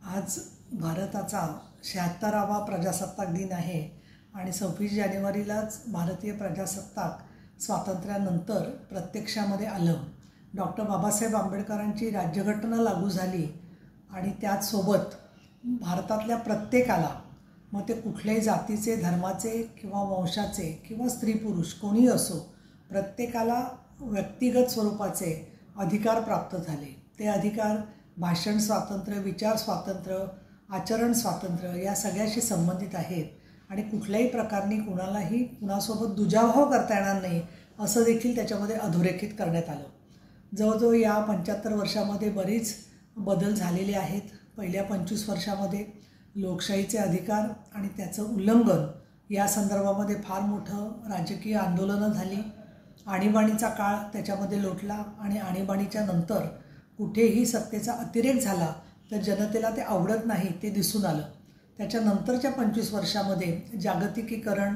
आज भारताचा 76वा प्रजासत्ताक दिन आहे आणि 26 जानेवारीलाच भारतीय प्रजासत्ताक स्वातंत्र्यानंतर प्रत्यक्षामध्ये आलं। डॉक्टर बाबासाहेब आंबेडकरांची राज्यघटना लागू झाली आणि त्याचसोबत भारतातल्या प्रत्येकाला, मग ते कुठल्याही जातीचे, धर्माचे किंवा वंशाचे किंवा स्त्री पुरुष कोणी असो, प्रत्येकाला व्यक्तिगत स्वरूपाचे अधिकार प्राप्त झाले। ते अधिकार भाषण स्वातंत्र्य, विचार स्वातंत्र्य, आचरण स्वातंत्र्य या सगळ्याशी संबंधित आहेत आणि कुठल्याही प्रकारने कुणालाही कुणासोबत दुजाभाव करता येणार नाही असं देखील त्याच्यामध्ये अधोरेखित करण्यात आलं। जवळजवळ या 75 वर्षामध्ये बरीच बदल झालेले आहेत। पहिल्या 25 वर्षामध्ये लोकशाहीचे अधिकार आणि त्याचं उल्लंघन या संदर्भामध्ये फार मोठं राजकीय आंदोलनं झाली। आणीबाणीचा काळ त्याच्यामध्ये लोटला आणि आणीबाणीच्या नंतर कुठेही सत्तेचा अतिरेक झाला तर जनतेला ते आवडत नाही, ते दिसून आलं। त्याच्यानंतरच्या 25 वर्षामध्ये जागतिकीकरण,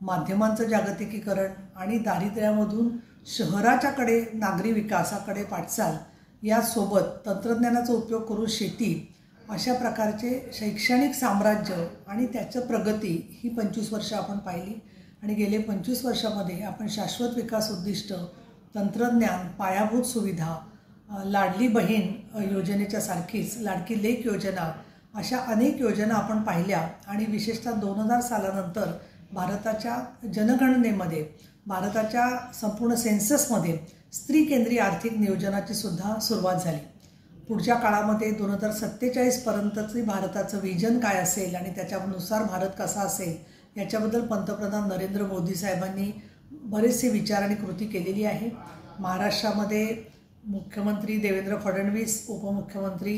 माध्यमांचं जागतिकीकरण आणि दारिद्र्यामधून शहराच्याकडे नागरी विकासाकडे वाटचाल यासोबत तंत्रज्ञानाचा उपयोग करून शेती अशा प्रकारचे शैक्षणिक साम्राज्य आणि त्याचं प्रगती ही 25 वर्ष आपण पाहिली। आणि गेले 25 वर्षामध्ये आपण शाश्वत विकास उद्दिष्ट, तंत्रज्ञान, पायाभूत सुविधा, लाडली बहीण योजनेच्या सारखीच लाडकी लेक योजना अशा अनेक योजना आपण पाहिल्या आणि विशेषतः 2000 सालानंतर भारताच्या जनगणनेमध्ये, भारताच्या संपूर्ण सेन्ससमध्ये स्त्री केंद्रीय आर्थिक नियोजनाची सुद्धा सुरुवात झाली। पुढच्या काळामध्ये 2047 पर्यंतचे भारताचं विजन काय असेल आणि त्याच्यानुसार भारत कसा असेल याच्याबद्दल पंतप्रधान नरेंद्र मोदी साहेबांनी बरेचसे विचार आणि कृती केलेली आहे। महाराष्ट्रामध्ये मुख्यमंत्री देवेंद्र फडणवीस, उपमुख्यमंत्री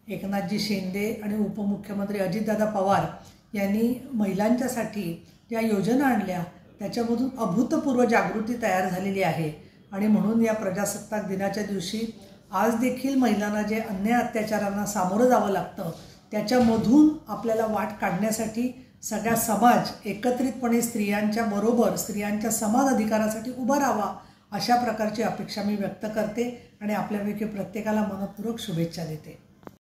एकनाथजी शिंदे आणि उपमुख्यमंत्री अजितदादा पवार यांनी महिलांच्यासाठी ज्या योजना आणल्या त्याच्यामधून अभूतपूर्व जागृती तयार झालेली आहे। आणि म्हणून या प्रजासत्ताक दिनाच्या दिवशी आज देखील महिलांना जे अन्याय अत्याचारांना सामोरं जावं लागतं त्याच्यामधून आपल्याला वाट काढण्यासाठी सगळा समाज एकत्रितपणे स्त्रियांच्या बरोबर, स्त्रियांच्या समान अधिकारासाठी उभा राहावा अशा प्रकारची अपेक्षा मी व्यक्त करते आणि आपल्यापैकी प्रत्येकाला मनपूर्वक शुभेच्छा देते।